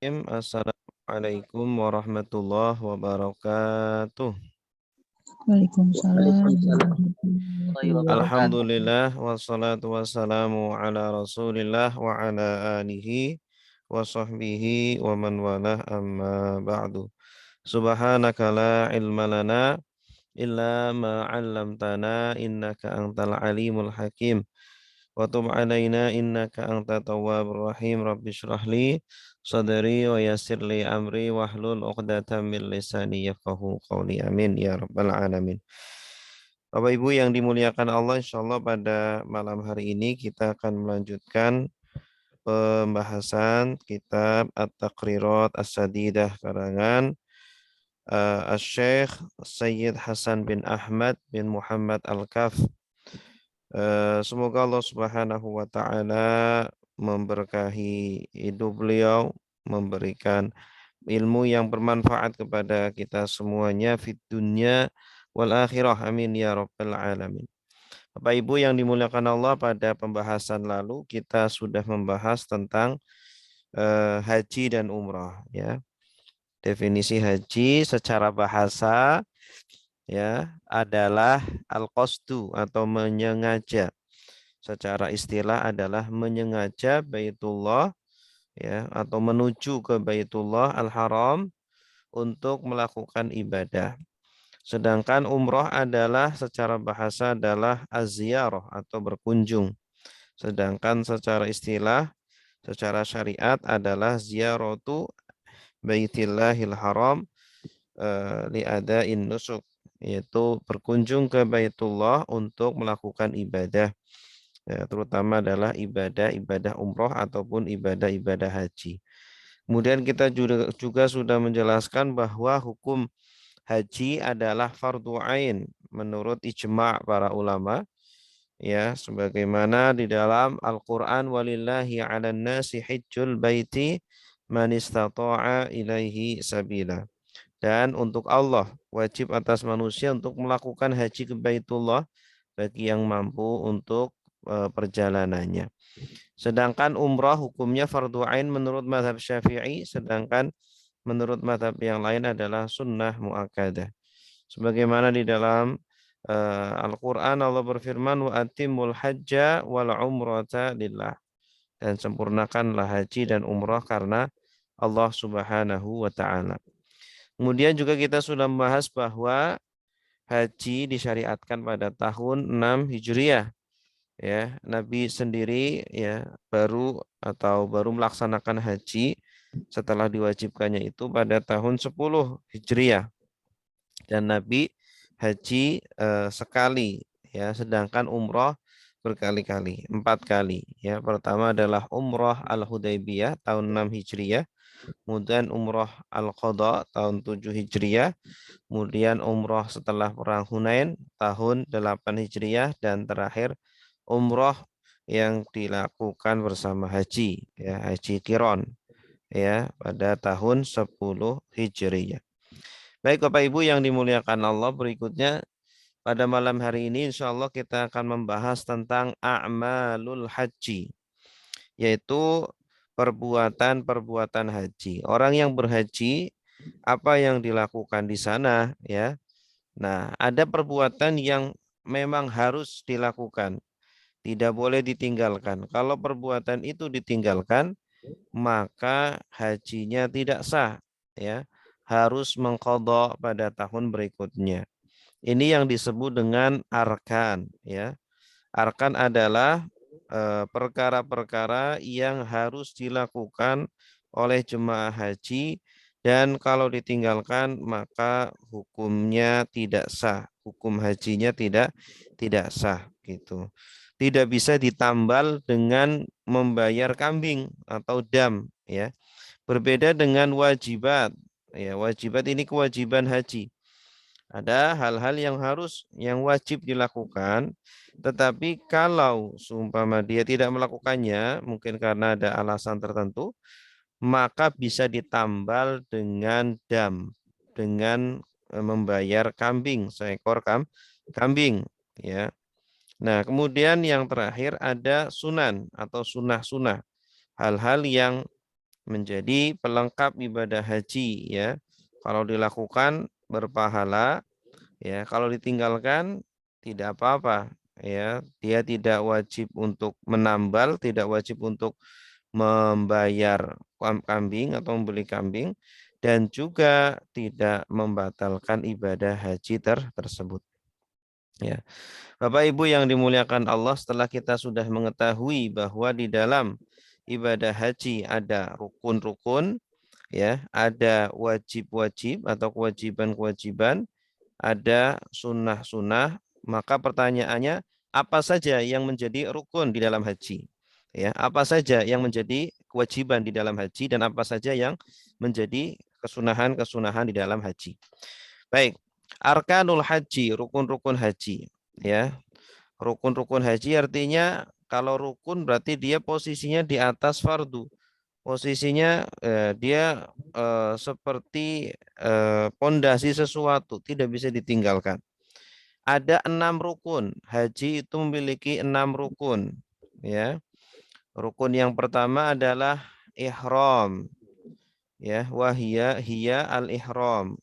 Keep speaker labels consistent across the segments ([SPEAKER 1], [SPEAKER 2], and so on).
[SPEAKER 1] Assalamualaikum warahmatullahi wabarakatuh.
[SPEAKER 2] Waalaikumsalam
[SPEAKER 3] Waalaikumsalam
[SPEAKER 2] warahmatullahi
[SPEAKER 3] warahmatullahi wabarakatuh.
[SPEAKER 2] wabarakatuh.
[SPEAKER 1] Alhamdulillah wassalatu wassalamu ala Rasulillah wa ala alihi wa sahbihi wa man walah amma ba'du. Subhanaka la ilma lana illa ma 'allamtana innaka antal alimul hakim. Wa tub 'alaina innaka antat tawwabur rahim. Rabbi shrah li sadri wa yassir li amri wahlul 'uqdatam min lisani yafqahu qawli. Amin ya rabbal alamin. Bapak Ibu yang dimuliakan Allah, insya Allah pada malam hari ini kita akan melanjutkan pembahasan kitab At-Taqrirat As-Sadidah karangan Asy-Syaikh Sayyid Hasan bin Ahmad bin Muhammad Al-Kaf. Semoga Allah Subhanahu wa taala memberkahi hidup beliau, memberikan ilmu yang bermanfaat kepada kita semuanya fid dunya wal akhirah. Amin ya rabbal alamin. Bapak Ibu yang dimuliakan Allah, pada pembahasan lalu kita sudah membahas tentang haji dan umrah ya. Definisi haji secara bahasa ya adalah al-qasdu atau menyengaja. Secara istilah adalah menyengaja Baitullah ya atau menuju ke Baitullah Al-Haram untuk melakukan ibadah. Sedangkan umroh adalah secara bahasa adalah az-ziyarah atau berkunjung. Sedangkan secara istilah, secara syariat adalah ziyaratu Baitillahil Haram li'ada'in nusuk, yaitu berkunjung ke Baitullah untuk melakukan ibadah. Ya, terutama adalah ibadah-ibadah umroh ataupun ibadah-ibadah haji. Kemudian kita juga sudah menjelaskan bahwa hukum haji adalah fardu ain menurut ijma' para ulama ya, sebagaimana di dalam Al-Qur'an walillahi 'alan nasi hajjul baiti man istata'a ilaihi sabila. Dan untuk Allah wajib atas manusia untuk melakukan haji ke Baitullah bagi yang mampu untuk perjalanannya. Sedangkan umrah hukumnya fardu ain menurut mazhab Syafi'i, sedangkan menurut mazhab yang lain adalah sunnah muakkadah. Sebagaimana di dalam Al-Qur'an Allah berfirman wa atimul hajja wal umrata lillah, dan sempurnakanlah haji dan umrah karena Allah Subhanahu wa taala. Kemudian juga kita sudah membahas bahwa haji disyariatkan pada tahun 6 Hijriah ya. Nabi sendiri ya baru melaksanakan haji setelah diwajibkannya itu pada tahun 10 Hijriah, dan Nabi haji sekali ya, sedangkan umroh berkali-kali, 4 kali ya. Pertama adalah umroh Al-Hudaybiyah tahun 6 Hijriah, kemudian umroh Al-Qadha tahun 7 Hijriah, kemudian umroh setelah perang Hunain tahun 8 Hijriah, dan terakhir umroh yang dilakukan bersama haji ya, haji Qiron ya pada tahun 10 Hijriah. Baik Bapak Ibu yang dimuliakan Allah, berikutnya pada malam hari ini insya Allah kita akan membahas tentang a'malul haji, yaitu perbuatan-perbuatan haji. Orang yang berhaji, apa yang dilakukan di sana ya. Nah, ada perbuatan yang memang harus dilakukan, tidak boleh ditinggalkan. Kalau perbuatan itu ditinggalkan, maka hajinya tidak sah ya. Harus mengqadha pada tahun berikutnya. Ini yang disebut dengan arkan ya. Arkan adalah perkara-perkara yang harus dilakukan oleh jemaah haji, dan kalau ditinggalkan maka hukumnya tidak sah, hukum hajinya tidak sah gitu. Tidak bisa ditambal dengan membayar kambing atau dam ya. Berbeda dengan wajibat ya, wajibat ini kewajiban haji. Ada hal-hal yang wajib dilakukan, tetapi kalau seumpama dia tidak melakukannya, mungkin karena ada alasan tertentu, maka bisa ditambal dengan dam, dengan membayar kambing, seekor kambing ya. Nah, kemudian yang terakhir ada sunan atau sunnah-sunnah, hal-hal yang menjadi pelengkap ibadah haji ya. Kalau dilakukan berpahala ya, kalau ditinggalkan tidak apa-apa ya. Dia tidak wajib untuk menambal, tidak wajib untuk membayar kambing atau membeli kambing, dan juga tidak membatalkan ibadah haji tersebut ya. Bapak Ibu yang dimuliakan Allah, setelah kita sudah mengetahui bahwa di dalam ibadah haji ada rukun-rukun ya, ada wajib-wajib atau kewajiban-kewajiban, ada sunnah-sunnah, maka pertanyaannya apa saja yang menjadi rukun di dalam haji? Ya, apa saja yang menjadi kewajiban di dalam haji dan apa saja yang menjadi kesunahan-kesunahan di dalam haji. Baik, arkanul haji, rukun-rukun haji. Ya, rukun-rukun haji artinya kalau rukun berarti dia posisinya di atas fardu. Posisinya dia seperti pondasi sesuatu, tidak bisa ditinggalkan. Ada 6 rukun. Haji itu memiliki 6 rukun. Ya, rukun yang pertama adalah ihram. Ya, wahia hiya al-ihram.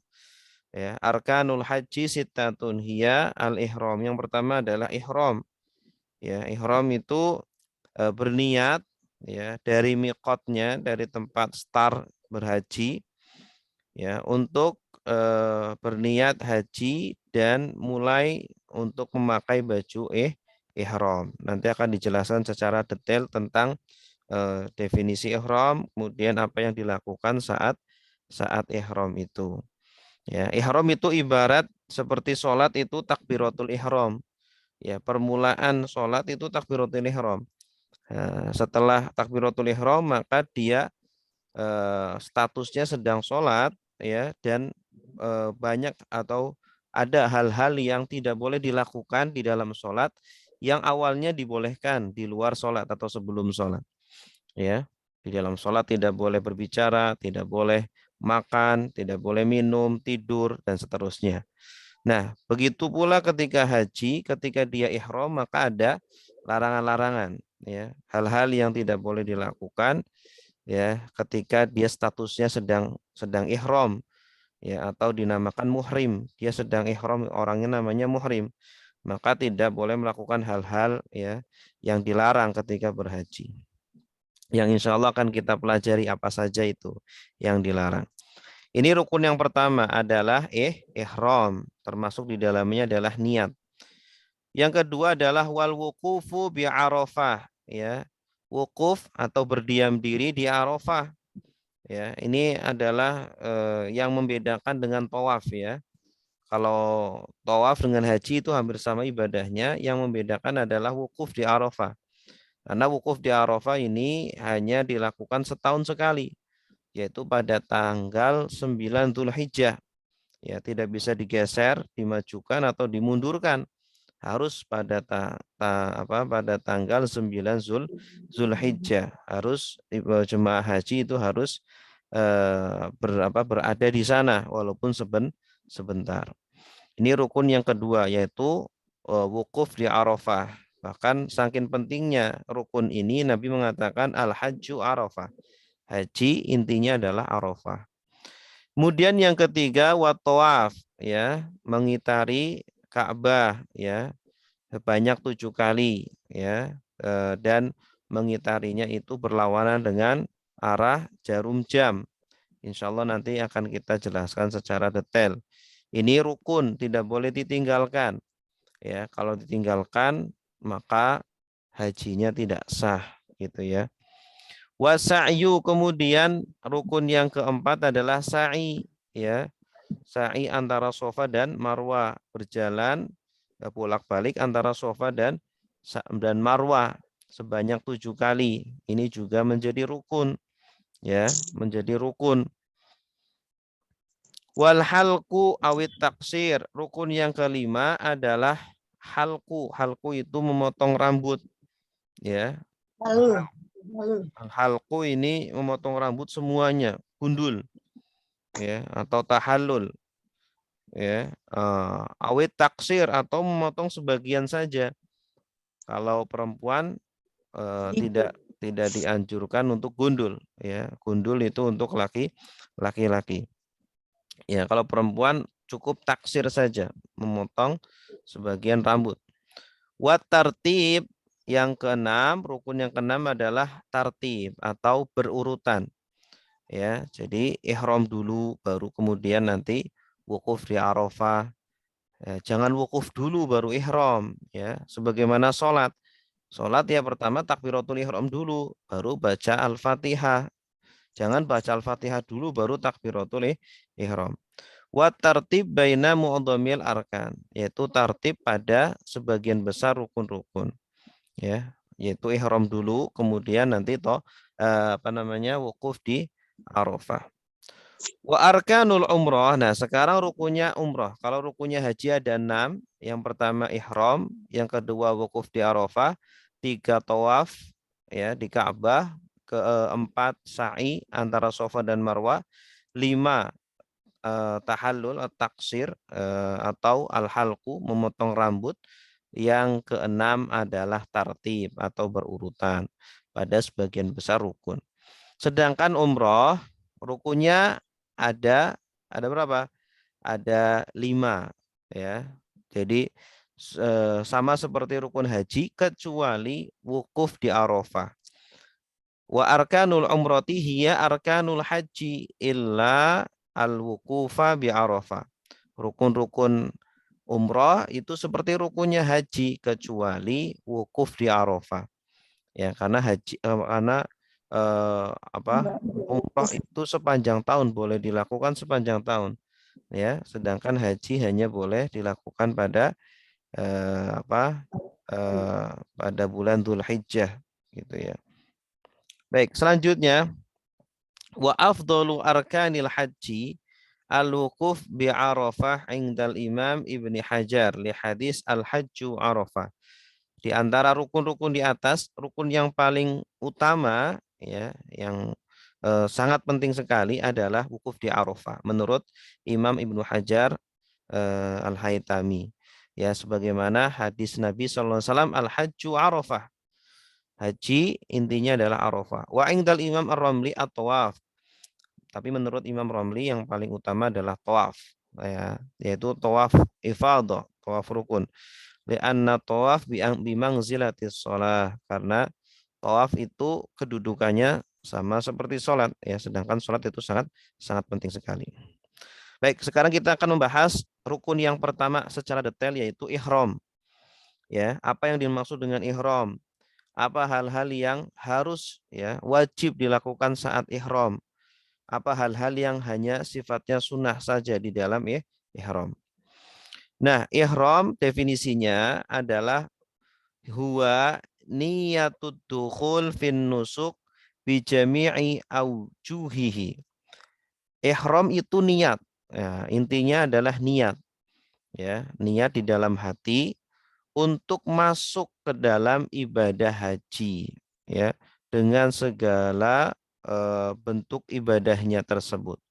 [SPEAKER 1] Ya, arkanul haji sittatun hiya al-ihram. Yang pertama adalah ihram. Ya, ihram itu berniat ya dari miqatnya, dari tempat start berhaji ya, untuk berniat haji dan mulai untuk memakai baju ihram. Nanti akan dijelaskan secara detail tentang definisi ihram, kemudian apa yang dilakukan saat saat ihram itu. Ya, ihram itu ibarat seperti sholat itu takbiratul ihram. Ya, permulaan sholat itu takbiratul ihram. Nah, setelah takbiratul ihram maka dia statusnya sedang sholat ya, dan banyak atau ada hal-hal yang tidak boleh dilakukan di dalam sholat yang awalnya dibolehkan di luar sholat atau sebelum sholat ya. Di dalam sholat tidak boleh berbicara, tidak boleh makan, tidak boleh minum, tidur, dan seterusnya. Nah, begitu pula ketika haji, ketika dia ihram maka ada larangan-larangan ya, hal-hal yang tidak boleh dilakukan ya ketika dia statusnya sedang sedang ihram ya, atau dinamakan muhrim. Dia sedang ihram, orangnya namanya muhrim. Maka tidak boleh melakukan hal-hal ya yang dilarang ketika berhaji. Yang insya Allah akan kita pelajari apa saja itu yang dilarang. Ini rukun yang pertama adalah ihram, termasuk di dalamnya adalah niat. Yang kedua adalah wal wukufu bi Arafah ya. Wukuf atau berdiam diri di Arafah. Ya, ini adalah yang membedakan dengan tawaf ya. Kalau tawaf dengan haji itu hampir sama ibadahnya, yang membedakan adalah wukuf di Arafah. Karena wukuf di Arafah ini hanya dilakukan setahun sekali, yaitu pada tanggal 9 Dzulhijjah. Ya, tidak bisa digeser, dimajukan atau dimundurkan. Harus pada pada tanggal 9 Zulhijjah. Harus jemaah haji itu harus berada di sana walaupun sebentar. Ini rukun yang kedua yaitu wukuf di Arafah. Bahkan saking pentingnya rukun ini Nabi mengatakan al-hajju Arafah. Haji intinya adalah Arafah. Kemudian yang ketiga wat-tawaf ya, mengitari Ka'bah ya sebanyak 7 kali ya, dan mengitarinya itu berlawanan dengan arah jarum jam. Insya Allah nanti akan kita jelaskan secara detail. Ini rukun, tidak boleh ditinggalkan. Ya, kalau ditinggalkan maka hajinya tidak sah, gitu ya. Wasa'yu, kemudian rukun yang keempat adalah sa'i, ya. Sa'i antara Safa dan Marwah, berjalan bolak-balik antara Safa dan Marwah sebanyak 7 kali. Ini juga menjadi rukun, ya, menjadi rukun. Wal halku awit taksir. Rukun yang kelima adalah halku. Halku itu memotong rambut. Ya. Halku ini memotong rambut semuanya. Gundul. Ya. Atau tahallul. Ya. Awit taksir atau memotong sebagian saja. Kalau perempuan tidak tidak dianjurkan untuk gundul, ya. Gundul itu untuk laki-laki. Ya, kalau perempuan cukup taksir saja, memotong sebagian rambut. Wat tartib yang keenam, rukun yang keenam adalah tartib atau berurutan. Ya, jadi ihram dulu, baru kemudian nanti wukuf di Arafah. Ya, jangan wukuf dulu baru ihram, ya. Sebagaimana sholat. Sholat ya pertama takbiratul ihram dulu, baru baca Al-Fatihah. Jangan baca Al-Fatihah dulu baru takbiratul ihram. Wa tartib baina mu'dhamil arkan, yaitu tartib pada sebagian besar rukun-rukun, ya, yaitu ihram dulu kemudian nanti wukuf di Arafah. Wa arkanul umrah. Nah, sekarang rukunnya umrah. Kalau rukunnya haji ada 6. Yang pertama ihram, yang kedua wukuf di Arafah, 3 tawaf ya di Ka'bah, keempat sa'i antara Safa dan Marwah, 5 tahallul taksir atau al-halqu memotong rambut, yang keenam adalah tartib atau berurutan pada sebagian besar rukun. Sedangkan umroh rukunnya ada berapa? Ada 5 ya. Jadi sama seperti rukun haji kecuali wukuf di Arafah. Wa arkanul umrati hiya arkanul haji illa al-wukufa bi Arafah. Rukun-rukun umrah itu seperti rukunnya haji kecuali wukuf di Arafah. Ya, karena umrah itu sepanjang tahun, boleh dilakukan sepanjang tahun, ya. Sedangkan haji hanya boleh dilakukan pada pada bulan Dzulhijjah gitu ya. Baik, selanjutnya wa afdalu arkanil haji al-wukuf bi Arafah indal Imam Ibni Hajar li hadis al-hajju Arafah. Di antara rukun-rukun di atas, rukun yang paling utama ya, yang sangat penting sekali adalah wukuf di Arafah menurut Imam Ibnu Hajar Al-Haytami. Ya, sebagaimana hadis Nabi sallallahu alaihi wasallam al-hajju Arafah. Haji intinya adalah Arafah. Wa indal Imam Ar-Ramli at-tawaf. Tapi menurut Imam Ramli yang paling utama adalah tawaf, ya, yaitu tawaf ifadah, tawaf rukun. Lianna tawaf bimangzilatis shalah, karena tawaf itu kedudukannya sama seperti sholat, ya, sedangkan sholat itu sangat sangat penting sekali. Baik, sekarang kita akan membahas rukun yang pertama secara detail, yaitu ihram. Ya, apa yang dimaksud dengan ihram? Apa hal-hal yang harus, ya, wajib dilakukan saat ihram? Apa hal-hal yang hanya sifatnya sunnah saja di dalam ihram? Nah, ihram definisinya adalah huwa niyatud dukhul fin nusuk bi jami'i aujuhihi. Ihram itu niat. Ya, intinya adalah niat. Ya, niat di dalam hati untuk masuk ke dalam ibadah haji, ya, dengan segala bentuk ibadahnya tersebut.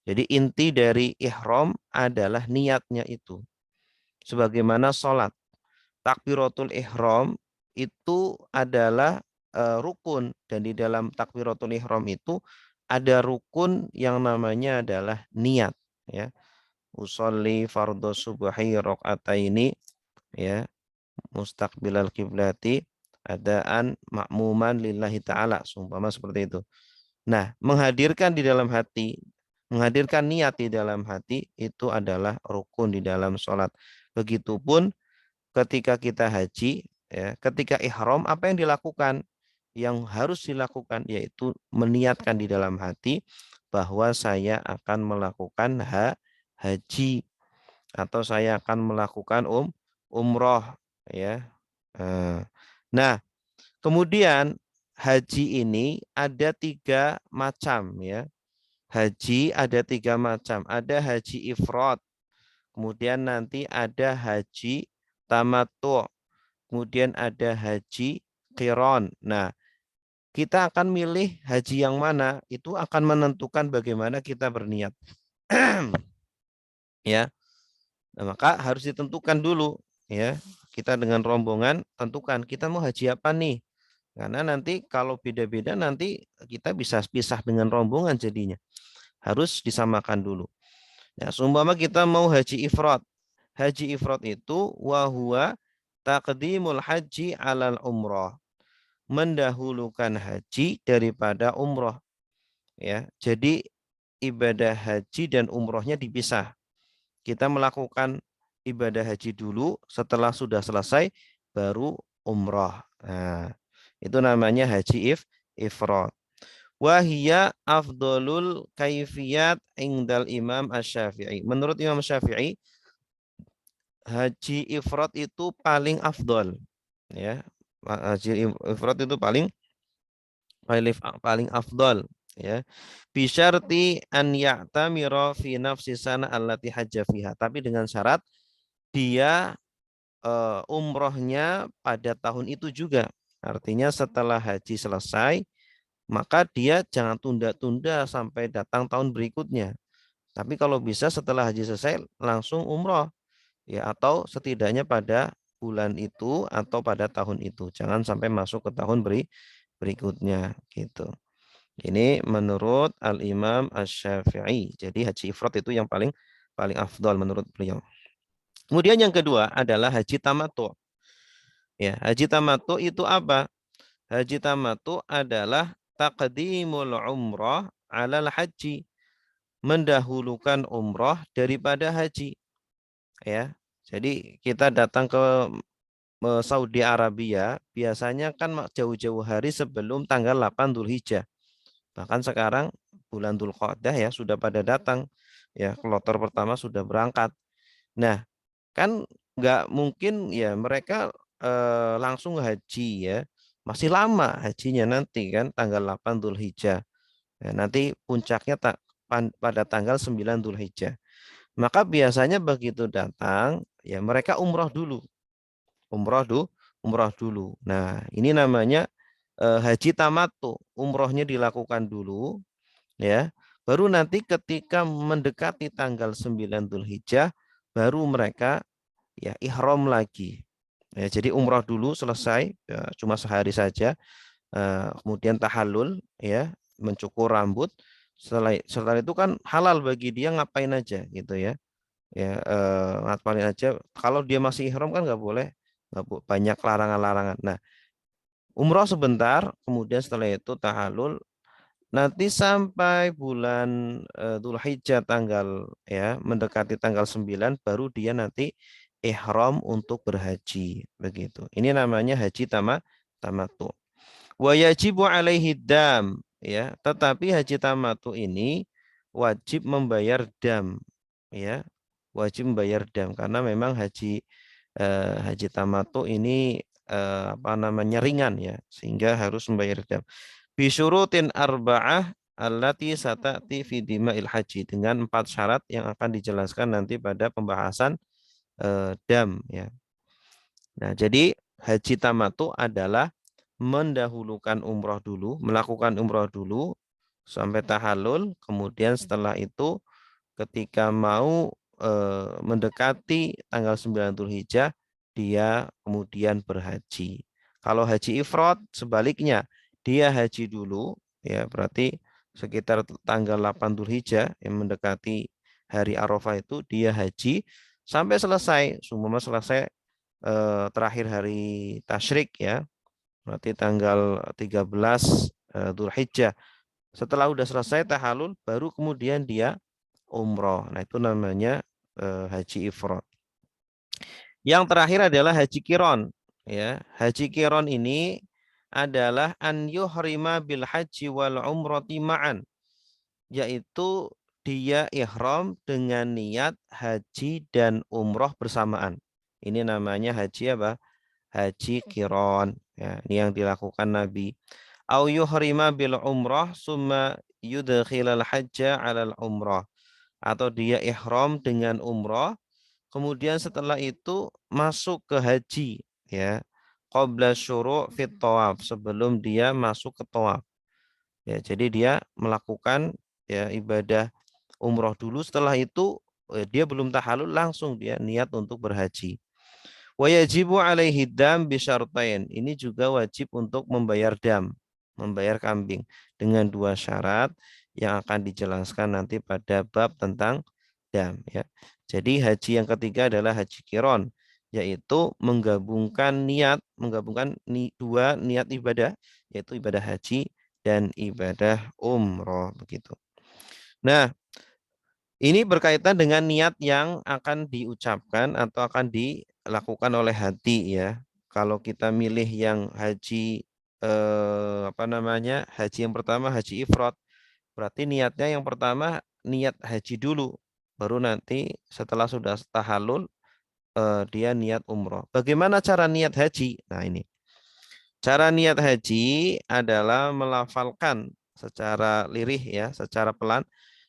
[SPEAKER 1] Jadi inti dari ihram adalah niatnya itu. Sebagaimana sholat. Takbiratul ihram itu adalah rukun. Dan di dalam takbiratul ihram itu ada rukun yang namanya adalah niat. Ya. Usolli fardhu subhi rakaataini, ya, mustaqbilal kiblati adaan makmuman lillahi ta'ala. Sumpama seperti itu. Nah, menghadirkan di dalam hati, menghadirkan niat di dalam hati itu adalah rukun di dalam sholat. Begitupun ketika kita haji, ya, ketika ihram, apa yang dilakukan? Yang harus dilakukan yaitu meniatkan di dalam hati bahwa saya akan melakukan haji atau saya akan melakukan umroh, ya. Nah, kemudian haji ini ada 3 macam, ya. Haji ada 3 macam. Ada haji ifrad, kemudian nanti ada haji tamattu, kemudian ada haji qiron. Nah, kita akan milih haji yang mana, itu akan menentukan bagaimana kita berniat. Ya. Nah, maka harus ditentukan dulu, ya. Kita dengan rombongan tentukan kita mau haji apa nih. Karena nanti kalau beda-beda nanti kita bisa pisah dengan rombongan jadinya. Harus disamakan dulu. Ya, seumpama kita mau haji ifrad. Haji ifrad itu wahwa taqdimul haji alal umrah. Mendahulukan haji daripada umroh. Ya, jadi ibadah haji dan umrohnya dipisah. Kita melakukan ibadah haji dulu, setelah sudah selesai baru umroh. Nah, itu namanya haji ifrad. Wahia afdolul kaifiyat indal Imam Asy-Syafi'i. Menurut Imam Syafi'i, haji ifrad itu paling afdol. Ya, haji ifrad itu paling paling paling afdol. Ya, bisyarti an ya'tamira fi nafsi sana allati hajja fiha. Tapi dengan syarat dia umrohnya pada tahun itu juga. Artinya setelah haji selesai, maka dia jangan tunda-tunda sampai datang tahun berikutnya. Tapi kalau bisa setelah haji selesai langsung umroh, ya, atau setidaknya pada bulan itu atau pada tahun itu. Jangan sampai masuk ke tahun berikutnya gitu. Ini menurut Al-Imam Asy-Syafi'i. Jadi haji ifrad itu yang paling paling afdal menurut beliau. Kemudian yang kedua adalah haji tamattu. Ya, haji tamattu itu apa? Haji tamattu adalah taqdimul umrah alal haji, mendahulukan umrah daripada haji. Ya, jadi kita datang ke Saudi Arabia biasanya kan jauh-jauh hari sebelum tanggal 8 Dzulhijjah. Bahkan sekarang bulan Dzulqa'dah ya sudah pada datang. Ya, kloter pertama sudah berangkat. Nah, kan nggak mungkin ya mereka langsung haji ya. Masih lama hajinya nanti kan tanggal 8 Dzulhijjah. Ya, nanti puncaknya pada tanggal 9 Dzulhijjah. Maka biasanya begitu datang ya mereka umroh dulu. Umroh dulu, umroh dulu. Nah, ini namanya haji tamattu. Umrohnya dilakukan dulu ya. Baru nanti ketika mendekati tanggal 9 Dzulhijjah baru mereka ya ihram lagi. Ya, jadi umroh dulu selesai ya, cuma sehari saja. Kemudian tahallul ya, mencukur rambut. Setelah itu kan halal bagi dia ngapain aja gitu ya. Ya ngapain aja. Kalau dia masih ihram kan nggak boleh, banyak larangan-larangan. Nah, umroh sebentar, kemudian setelah itu tahallul. Nanti sampai bulan Dzulhijjah tanggal ya mendekati tanggal 9 baru dia nanti ihram untuk berhaji begitu. Ini namanya haji tamattu. Wa yajibu alaihi dam ya, tetapi haji tamattu ini wajib membayar dam ya. Wajib membayar dam karena memang haji tamattu ini apa namanya ringan ya sehingga harus membayar dam. Bisyurutin arba'ah allati sata'ti fi dima'il haji dengan 4 syarat yang akan dijelaskan nanti pada pembahasan dam ya. Nah, jadi haji tamattu adalah mendahulukan umroh dulu, melakukan umroh dulu sampai tahallul, kemudian setelah itu ketika mau mendekati tanggal 9 Dzulhijjah dia kemudian berhaji. Kalau haji ifrad sebaliknya, dia haji dulu ya berarti sekitar tanggal 8 Dzulhijjah yang mendekati hari Arafah itu dia haji sampai selesai, semua selesai terakhir hari tasyrik ya. Berarti tanggal 13 Dzulhijjah. Setelah udah selesai tahallul baru kemudian dia umroh. Nah, itu namanya haji ifrad. Yang terakhir adalah haji kiron. Ya, haji kiron ini adalah an yuhrima bil haji wal umrati ma'an, yaitu dia ihram dengan niat haji dan umroh bersamaan. Ini namanya haji apa? Haji kiron. Ya, ini yang dilakukan Nabi. Au yuhrima bil umrah summa yudkhilal hajja alal umrah, atau dia ihram dengan umrah kemudian setelah itu masuk ke haji ya, qabla syuru' fit tawaf, sebelum dia masuk ke tawaf ya. Jadi dia melakukan ya ibadah umroh dulu, setelah itu dia belum tahallul langsung dia niat untuk berhaji. Wa yajibu alaihi dam bisyartain. Ini juga wajib untuk membayar dam, membayar kambing dengan dua syarat yang akan dijelaskan nanti pada bab tentang dam ya. Jadi haji yang ketiga adalah haji kiron, yaitu menggabungkan dua niat ibadah, yaitu ibadah haji dan ibadah umroh begitu. Nah, ini berkaitan dengan niat yang akan diucapkan atau akan dilakukan oleh hati ya. Kalau kita milih yang haji haji yang pertama haji ifrad, berarti niatnya yang pertama niat haji dulu, baru nanti setelah sudah tahallul dia niat umroh. Bagaimana cara niat haji? Nah ini. Cara niat haji adalah melafalkan secara lirih ya, secara pelan.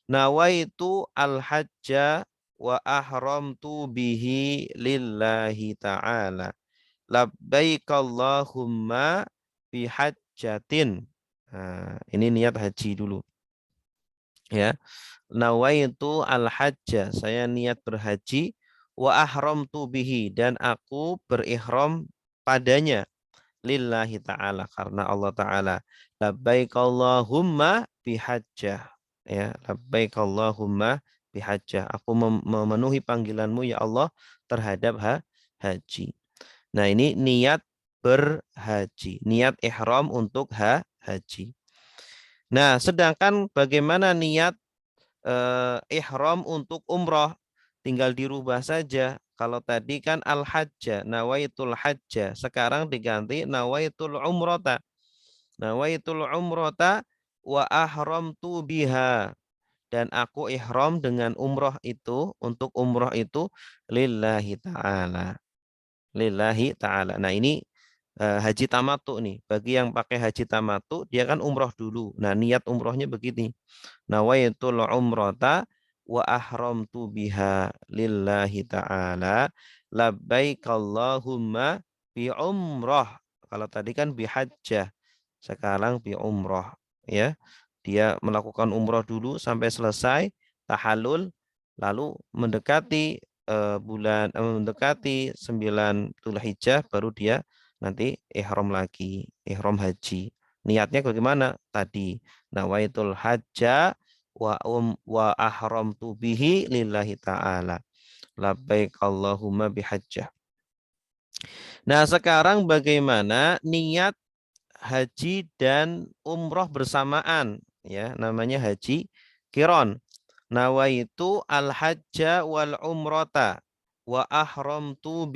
[SPEAKER 1] Nawaitu al-hajja wa ahramtu bihi lillahi ta'ala. Labbaik Allahumma bihajjatin. Nah, ini niat haji dulu. Ya. Nawaitu al-hajja. Saya niat berhaji wa ahramtu bihi dan aku berihram padanya lillahi ta'ala karena Allah ta'ala. Labbaik Allahumma bihajjah. Ya, labbaik Allahumma bihajjah. Aku memenuhi panggilanmu ya Allah terhadap haji. Nah, ini niat berhaji, niat ihram untuk haji. Nah, sedangkan bagaimana niat ihram untuk umroh? Tinggal dirubah saja. Kalau tadi kan al-hajja, nawaitul hajja. Sekarang diganti nawaitul umrota. Nawaitul umrota wa ahramtu biha. Dan aku ihram dengan umroh itu, untuk umroh itu lillahi ta'ala. Lillahi ta'ala. Nah ini haji tamatu nih. Bagi yang pakai haji tamatu, dia kan umroh dulu. Nah niat umrohnya begini. Nawaitul umrata wa ahramtu biha lillahi ta'ala labbaik Allahumma bi umroh. Kalau tadi kan bi hajjah, sekarang bi umroh ya. Dia melakukan umroh dulu sampai selesai tahallul, lalu mendekati mendekati 9 Dzulhijjah baru dia nanti ihram lagi, ihram haji. Niatnya bagaimana? Tadi nawaitul hajja wa ahramtu bihi lillahi ta'ala. Labbaik Allahumma bihajjah. Nah, sekarang bagaimana niat haji dan umroh bersamaan ya, namanya haji kiron. Nawaitu al-hajja wal umrata wa ahramtu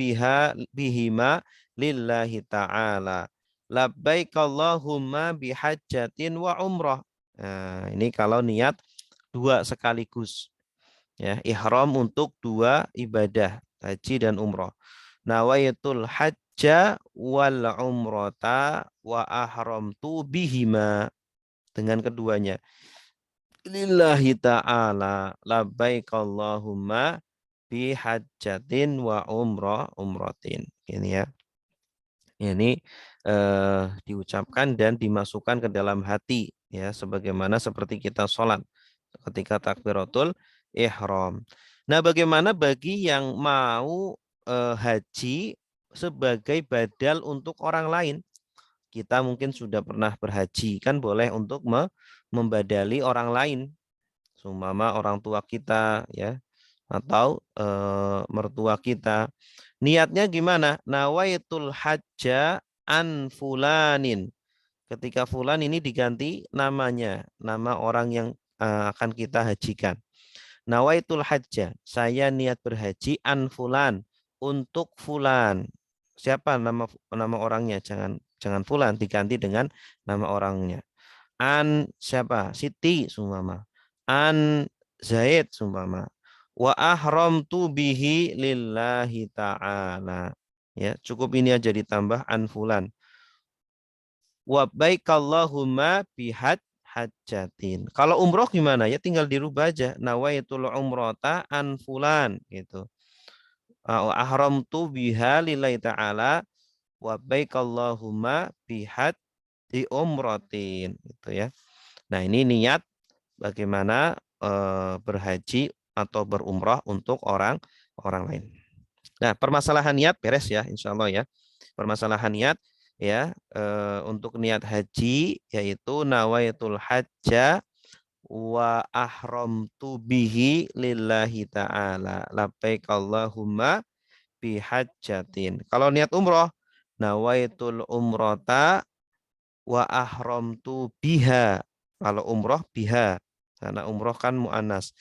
[SPEAKER 1] bihima lillahi ta'ala. Labbaik Allahumma bihajjatin wa umrah. Nah, ini kalau niat dua sekaligus. Ya, ihram untuk dua ibadah, haji dan umrah. Nawaitul hajja wal umrata wa ahramtu bihima, dengan keduanya. Lillahi ta'ala labbaik Allahumma bihajjatin wa umratin. Ini ya. Ini diucapkan dan dimasukkan ke dalam hati ya, sebagaimana seperti kita sholat ketika takbiratul ihram. Nah, bagaimana bagi yang mau haji sebagai badal untuk orang lain? Kita mungkin sudah pernah berhaji, kan boleh untuk membadali orang lain, seumpama orang tua kita ya, atau mertua kita. Niatnya gimana? Nawaitul hajja an fulanin. Ketika fulan ini diganti namanya, nama orang yang akan kita hajikan. Nawaitul hajja, saya niat berhaji an fulan, untuk fulan. Siapa nama orangnya? Jangan fulan, diganti dengan nama orangnya. An siapa? Siti sumpama. An Zaid sumpama. Wa ahramtu bihi lillahi ta'ala. Ya, cukup ini aja ditambah an fulan. Wa baikallahumma bihad hajjatin. Kalau umroh gimana? Ya tinggal dirubah aja. Nawaitul umrota an fulan gitu. Wa ahramtu biha lillahi ta'ala wa baikallahumma bihad di umrotin gitu ya. Nah, ini niat bagaimana berhaji atau berumrah untuk orang lain. Nah, permasalahan niat beres ya, insya Allah ya. Permasalahan niat ya, untuk niat haji yaitu nawaitul hajja wa ahramtu bihi lillahi ta'ala labbaik Allahumma bihajjatin. Kalau niat umroh, nawaitul umrota wa ahramtu biha. Kalau umroh biha, karena umroh kan mu'annas.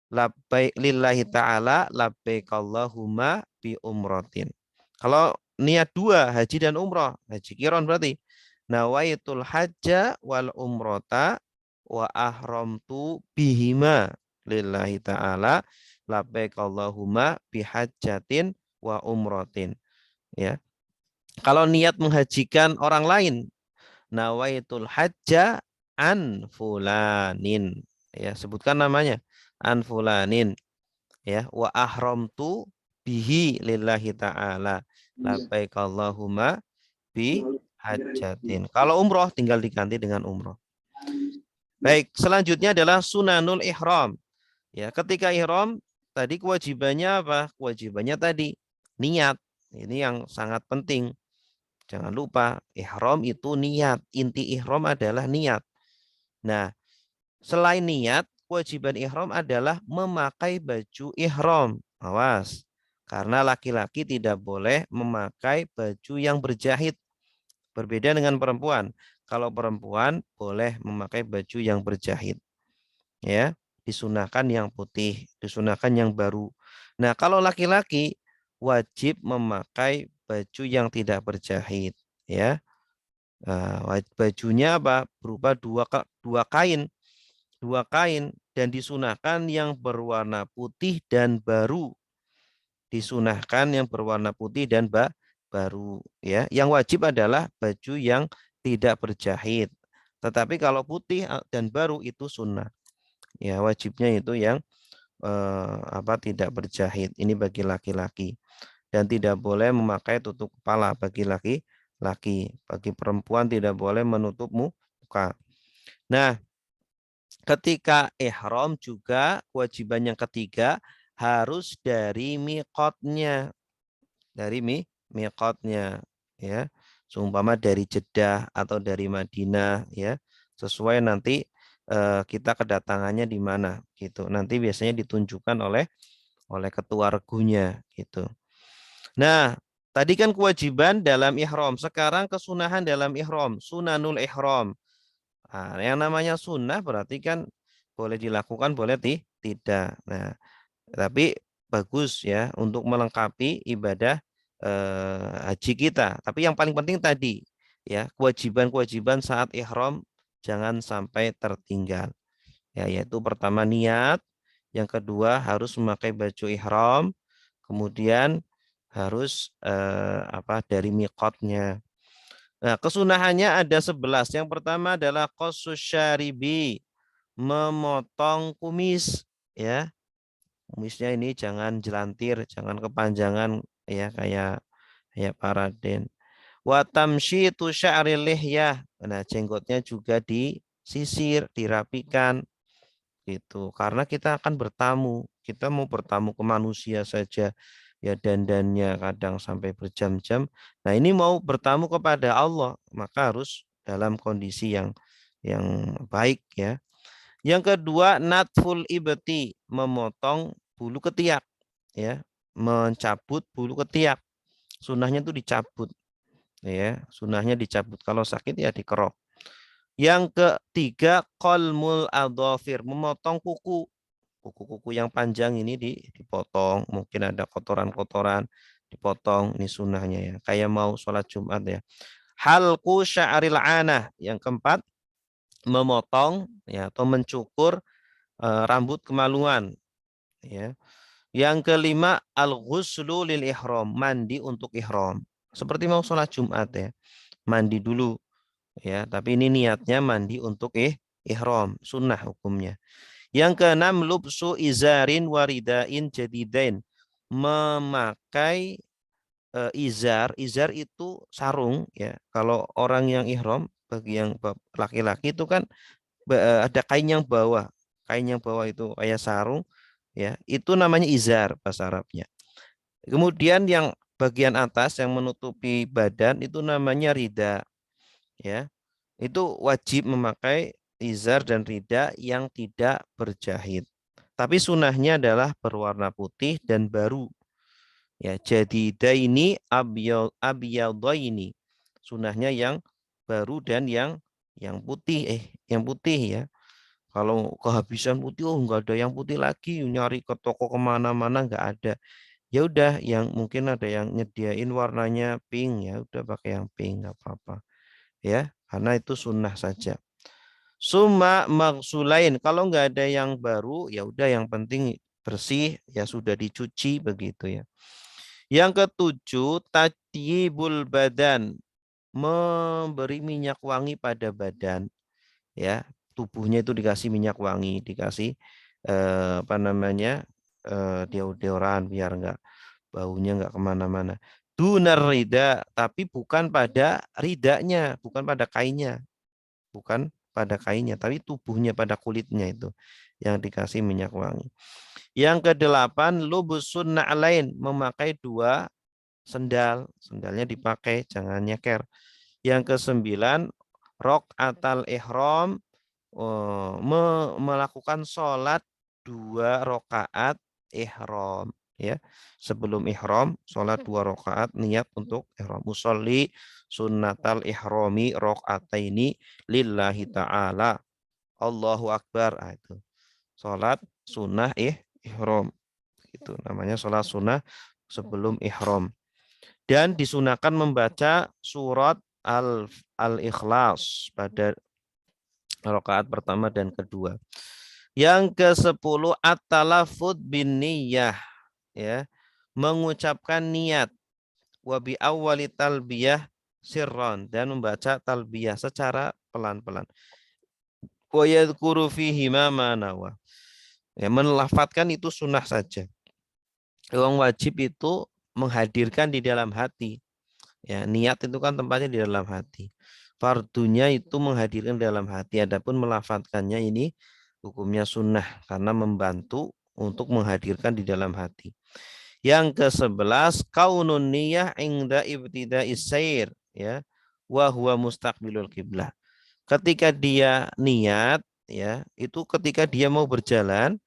[SPEAKER 1] Labbaik lillahi ta'ala labbaik Allahumma bi umrotin. Kalau niat dua, haji dan umroh, haji kiron berarti. Nawaitul hajja wal umrota wa ahramtu bihima lillahi ta'ala labbaik Allahumma bihajjatin wa umrotin. Ya. Kalau niat menghajikan orang lain, nawaitul hajja an fulanin. Ya, sebutkan namanya. An fulanin. Ya, wa ahramtu bihi lillahi ta'ala. Labbaik Allahumma bi hajjatin. Kalau umroh tinggal diganti dengan umroh. Baik, selanjutnya adalah sunanul ihram. Ya, ketika ihram tadi kewajibannya apa? Kewajibannya tadi niat. Ini yang sangat penting. Jangan lupa, ihram itu niat. Inti ihram adalah niat. Nah, selain niat, kewajiban ihram adalah memakai baju ihram. Awas, karena laki-laki tidak boleh memakai baju yang berjahit. Berbeda dengan perempuan. Kalau perempuan boleh memakai baju yang berjahit. Ya, disunahkan yang putih, disunahkan yang baru. Nah, kalau laki-laki wajib memakai baju yang tidak berjahit. Ya, bajunya apa? Berupa dua kain dan disunahkan yang berwarna putih dan baru. Disunahkan yang berwarna putih dan baru ya. Yang wajib adalah baju yang tidak berjahit. Tetapi kalau putih dan baru itu sunnah. Ya, wajibnya itu yang tidak berjahit. Ini bagi laki-laki. Dan tidak boleh memakai tutup kepala bagi laki-laki. Bagi perempuan tidak boleh menutup muka. Nah, ketika ihram juga kewajiban yang ketiga harus dari miqatnya. Dari miqatnya ya. Seumpama dari Jeddah atau dari Madinah ya. Sesuai nanti kita kedatangannya di mana gitu. Nanti biasanya ditunjukkan oleh ketua regunya gitu. Nah, tadi kan kewajiban dalam ihram, sekarang kesunahan dalam ihram, sunanul ihram. Nah, yang namanya sunnah berarti kan boleh dilakukan, boleh tidak. Nah, tapi bagus ya untuk melengkapi ibadah haji kita. Tapi yang paling penting tadi ya, kewajiban-kewajiban saat ihram jangan sampai tertinggal. Ya, yaitu pertama niat, yang kedua harus memakai baju ihram, kemudian harus dari miqatnya. Nah, kesunahannya ada 11. Yang pertama adalah qasus syaribi, memotong kumis ya. Kumisnya ini jangan jelantir, jangan kepanjangan ya kayak kayak paraden. Wa tamsyitu sya'ril lihyah. Nah, jenggotnya juga disisir, dirapikan gitu. Karena kita akan bertamu, kita mau bertamu ke manusia saja ya dandannya kadang sampai berjam-jam. Nah, ini mau bertamu kepada Allah, maka harus dalam kondisi yang baik ya. Yang kedua, natful ibti, memotong bulu ketiak ya, mencabut bulu ketiak. Sunahnya itu dicabut ya, sunahnya dicabut. Kalau sakit ya dikerok. Yang ketiga, qalmul adhafir, memotong kuku. Kuku-kuku yang panjang ini dipotong, mungkin ada kotoran-kotoran, dipotong, ini sunahnya ya. Kayak mau sholat Jumat ya. Halqu sya'ril anah, yang keempat, memotong ya atau mencukur rambut kemaluan ya. Yang kelima, al-ghuslu lil ihram, mandi untuk ihram. Seperti mau sholat Jumat ya. Mandi dulu ya, tapi ini niatnya mandi untuk ihram, sunnah hukumnya. Yang keenam, lubsu izarin waridain jadidain, memakai izar itu sarung ya. Kalau orang yang ihram, bagi yang laki-laki itu kan ada kain yang bawah itu kayak sarung ya. Itu namanya izar bahasa Arabnya. Kemudian yang bagian atas yang menutupi badan itu namanya rida, ya. Itu wajib memakai izar dan rida yang tidak berjahit. Tapi sunahnya adalah berwarna putih dan baru. Ya, jadi ini ini sunahnya yang baru dan yang putih, yang putih ya. Kalau kehabisan putih, oh nggak ada yang putih lagi, nyari ke toko kemana-mana nggak ada. Ya udah, yang mungkin ada yang nyediain warnanya pink, ya udah pakai yang pink nggak apa-apa, ya, karena itu sunnah saja. Suma maksulain, kalau nggak ada yang baru, ya udah yang penting bersih, ya sudah dicuci begitu ya. Yang ketujuh, tatyibul badan, memberi minyak wangi pada badan, ya. Tubuhnya itu dikasih minyak wangi, dikasih apa namanya, deodoran biar nggak baunya nggak kemana-mana. Dunar rida, tapi bukan pada ridanya, bukan pada kainnya, bukan pada kainnya, tapi tubuhnya, pada kulitnya itu yang dikasih minyak wangi. Yang kedelapan, lubusun na'lain, memakai dua sendal, sendalnya dipakai, jangan nyeker. Yang kesembilan, rok atal ihram, melakukan sholat 2 rakaat ihram, ya. Sebelum ihram sholat 2 rakaat niat untuk ihram. Musolli sunnatal ihrami rakaataini lillahi ta'ala. Allahu akbar. Nah, itu sholat sunnah ihram. Itu namanya sholat sunnah sebelum ihram. Dan disunahkan membaca surat Al-Ikhlas pada rakaat pertama dan kedua. Yang ke-10, at-talaffuz bin niyah, ya. Mengucapkan niat, wa bi awwali talbiyah sirron, dan membaca talbiyah secara pelan-pelan. Wa yadhkuru fihi ma nawa. Ya, melafadzkan itu sunnah saja. Yang wajib itu menghadirkan di dalam hati. Ya, niat itu kan tempatnya di dalam hati. Fardunya itu menghadirkan dalam hati. Adapun melafadzkannya ini hukumnya sunnah karena membantu untuk menghadirkan di dalam hati. Yang ke-11, kaunun niyah ingda ibtida'is sair, ya. Wa huwa mustaqbilul kiblah. Ketika dia niat, ya, itu ketika dia mau berjalan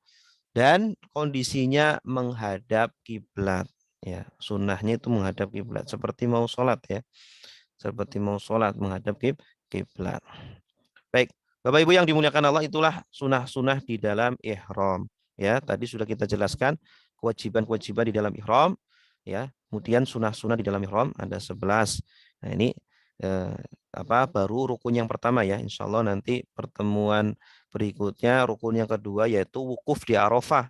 [SPEAKER 1] dan kondisinya menghadap kiblat, ya. Sunnahnya itu menghadap kiblat seperti mau sholat, ya. Seperti mau sholat menghadap kiblat. Baik, Bapak Ibu yang dimuliakan Allah, itulah sunah-sunah di dalam ihram. Ya, tadi sudah kita jelaskan kewajiban-kewajiban di dalam ihram. Ya, kemudian sunah-sunah di dalam ihram ada 11. Nah, ini eh, baru rukun yang pertama ya. Insya Allah nanti pertemuan berikutnya rukun yang kedua yaitu wukuf di Arafah.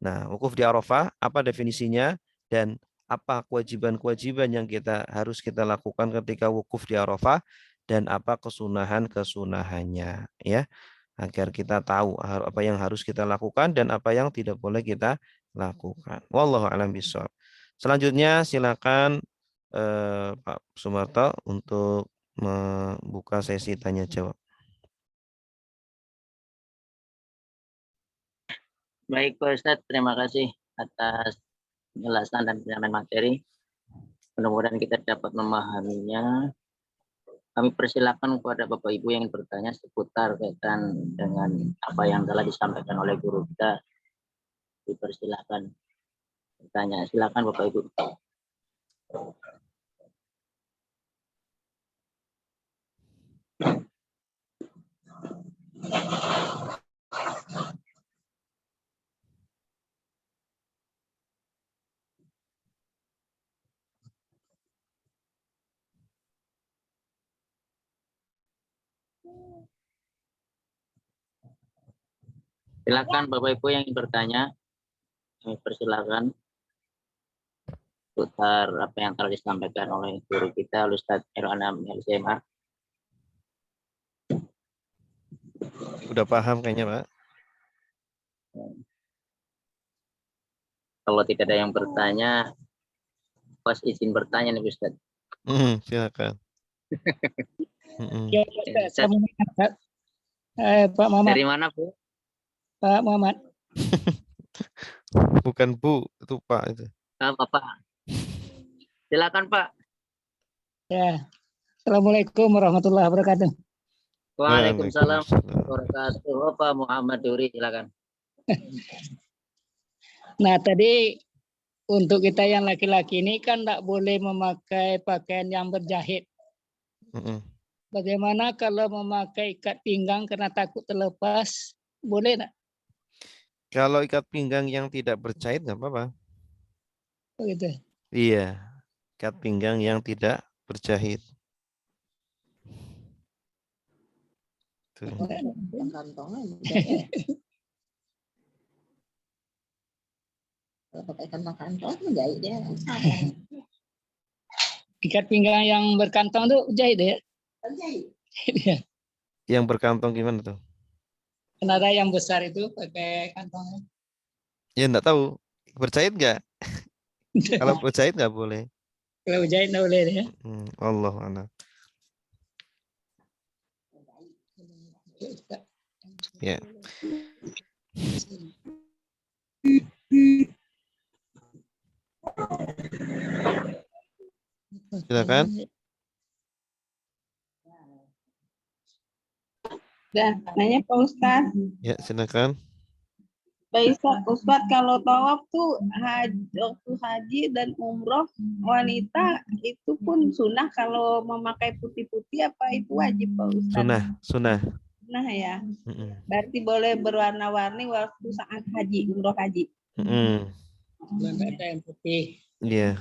[SPEAKER 1] Nah, wukuf di Arafah apa definisinya dan apa kewajiban-kewajiban yang harus kita lakukan ketika wukuf di Arafah dan apa kesunahan-kesunahannya, ya, agar kita tahu apa yang harus kita lakukan dan apa yang tidak boleh kita lakukan. Wallahu a'lam bishawab. Selanjutnya silakan Pak Sumarto untuk membuka sesi tanya jawab.
[SPEAKER 2] Baik Pak Ustadz, terima kasih atas penjelasan dan penyampaian materi. Mudah-mudahan kita dapat memahaminya. Kami persilakan kepada Bapak Ibu yang bertanya seputar kaitan dengan apa yang telah disampaikan oleh guru kita. Dipersilakan bertanya. Silakan Bapak Ibu. Silakan Bapak Ibu yang bertanya. Kami persilakan seputar apa yang telah disampaikan oleh guru kita, Ustadz Irwanam LCMA.
[SPEAKER 1] Udah paham kayaknya, Pak?
[SPEAKER 2] Kalau tidak ada yang bertanya, pas izin bertanya nih Ustadz.
[SPEAKER 1] Silakan.
[SPEAKER 3] Ya, Pak Muhammad.
[SPEAKER 2] Dari mana Bu?
[SPEAKER 3] Pak Muhammad.
[SPEAKER 1] Bukan Bu, itu Pak itu.
[SPEAKER 2] Bapak. Silakan Pak.
[SPEAKER 3] Ya, Assalamualaikum warahmatullahi wabarakatuh.
[SPEAKER 2] Waalaikumsalam
[SPEAKER 1] Waalaikumsalam.
[SPEAKER 2] wabarakatuh. Bapak Muhammad Duri, silakan.
[SPEAKER 3] Nah, tadi untuk kita yang laki-laki ini kan tidak boleh memakai pakaian yang berjahit.
[SPEAKER 1] Mm-mm.
[SPEAKER 3] Bagaimana kalau memakai ikat pinggang karena takut terlepas? Boleh tidak?
[SPEAKER 1] Kalau ikat pinggang yang tidak berjahit nggak apa-apa.
[SPEAKER 3] Begitu.
[SPEAKER 1] Iya, ikat pinggang yang tidak berjahit. Tuh.
[SPEAKER 4] Kantongnya juga ya. Kalau pakai kantong menjahit dia.
[SPEAKER 3] Ikat pinggang yang berkantong tuh jahit ya?
[SPEAKER 4] Menjahit.
[SPEAKER 1] Yang berkantong gimana tuh?
[SPEAKER 3] Kan ada yang besar itu pakai kantongnya.
[SPEAKER 1] Ya enggak tahu. Berjahit nggak? Kalau berjahit nggak boleh.
[SPEAKER 3] Kalau jahit tidak boleh ya.
[SPEAKER 1] Allah a'lam. Ya. Silakan.
[SPEAKER 4] Nanya Pak Ustadz.
[SPEAKER 1] Ya, silakan.
[SPEAKER 4] Pak Ustadz, kalau tawaf tuh waktu haji dan umroh wanita itu pun sunnah, kalau memakai putih-putih apa itu wajib Pak Ustadz?
[SPEAKER 1] Sunnah.
[SPEAKER 4] Nah ya,
[SPEAKER 1] Mm-mm.
[SPEAKER 4] berarti boleh berwarna-warni waktu saat haji, umroh haji.
[SPEAKER 1] Mm-mm.
[SPEAKER 3] Ada yang putih.
[SPEAKER 1] Iya,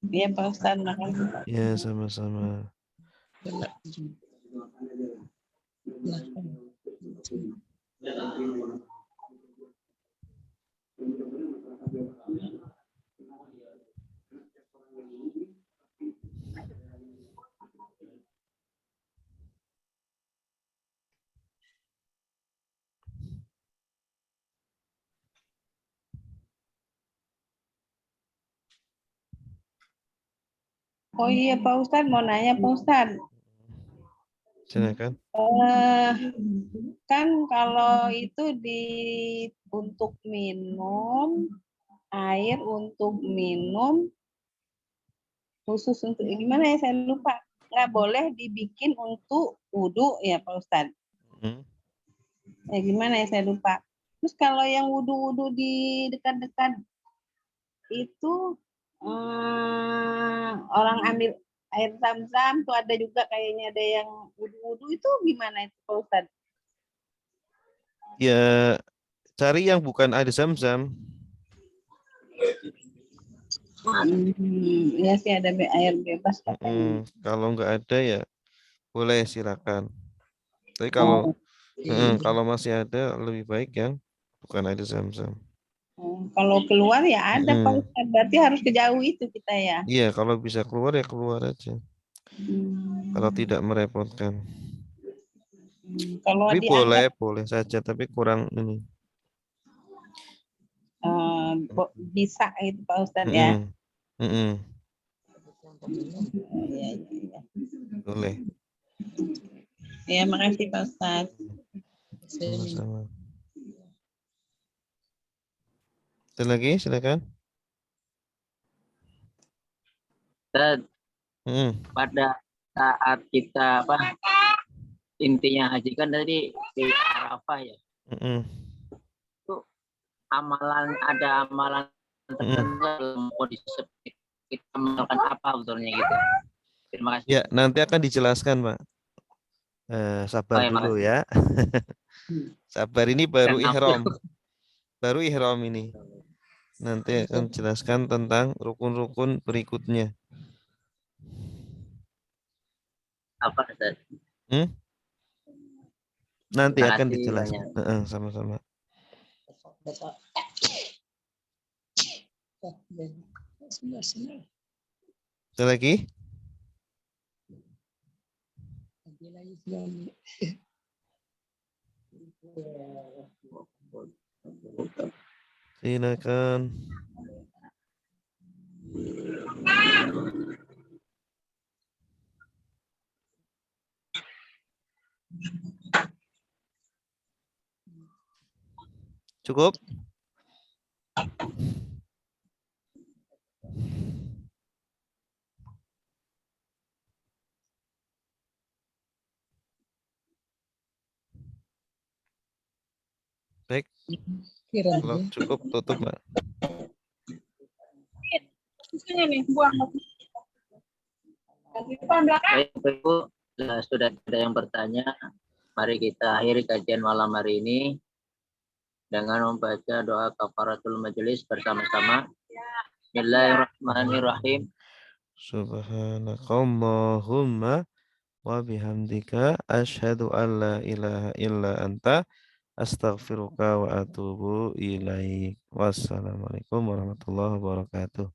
[SPEAKER 4] Iya Pak Ustadz, makasih.
[SPEAKER 1] ya sama-sama.
[SPEAKER 4] Oh iya Pak Ustadz, mau nanya Pak Ustadz.
[SPEAKER 1] Silakan.
[SPEAKER 4] Kan kalau itu untuk minum, air untuk minum, khusus untuk gimana ya, saya lupa. Nggak boleh dibikin untuk wudhu ya Pak Ustadz.
[SPEAKER 1] Mm.
[SPEAKER 4] Ya gimana ya, saya lupa. Terus kalau yang wudhu-wudhu di dekat-dekat itu orang ambil air zam-zam tuh, ada juga kayaknya ada yang wudhu-wudhu, itu gimana itu Pak Ustadz?
[SPEAKER 1] Ya, cari yang bukan air zam-zam.
[SPEAKER 4] Ya sih ada air bebas katanya.
[SPEAKER 1] Kalau nggak ada ya boleh silakan. Tapi
[SPEAKER 4] Oh,
[SPEAKER 1] kalau masih ada lebih baik yang bukan air zam-zam.
[SPEAKER 4] kalau keluar ya ada Pak
[SPEAKER 1] Mm-mm.
[SPEAKER 4] Ustadz, berarti harus kejauh itu kita ya.
[SPEAKER 1] Iya, kalau bisa keluar ya keluar aja. Kalau tidak merepotkan.
[SPEAKER 4] Kalau
[SPEAKER 1] Tapi
[SPEAKER 4] dianggap
[SPEAKER 1] boleh saja, tapi kurang ini.
[SPEAKER 4] bisa itu Pak Ustadz ya.
[SPEAKER 1] Mm-mm. Mm-mm.
[SPEAKER 4] Iya, iya.
[SPEAKER 1] Boleh.
[SPEAKER 4] Ya, makasih Pak Ustadz.
[SPEAKER 1] Sama-sama. Ada lagi, silakan.
[SPEAKER 2] Dan pada saat kita intinya haji kan tadi di Arafah ya. Itu ada amalan tertentu dalam kondisi seperti kita melakukan apa betulnya gitu. Terima kasih.
[SPEAKER 1] Ya, nanti akan dijelaskan, Pak. Sabar dulu ya. Sabar, ini baru ihram. Baru ihram ini. Nanti akan jelaskan tentang rukun-rukun berikutnya.
[SPEAKER 2] Apa Ustaz?
[SPEAKER 1] Nanti
[SPEAKER 2] Terima
[SPEAKER 1] akan
[SPEAKER 2] kasih
[SPEAKER 1] dijelaskan.
[SPEAKER 2] banyak.
[SPEAKER 1] Sama-sama. Ada lagi? Silakan. Cukup? Baik,
[SPEAKER 3] Kira
[SPEAKER 1] kalau cukup tutup, Mbak.
[SPEAKER 4] Sini nih, buang. Di depan belakang.
[SPEAKER 2] Baik, Bapak Ibu, sudah ada yang bertanya. Mari kita akhiri kajian malam hari ini dengan membaca doa kafaratul majelis bersama-sama. Bismillahirrahmanirrahim.
[SPEAKER 1] Subhanakallahumma wa bihamdika asyhadu an la ilaha illa anta astaghfiruka wa atubu ilaik. Wassalamualaikum warahmatullahi wabarakatuh.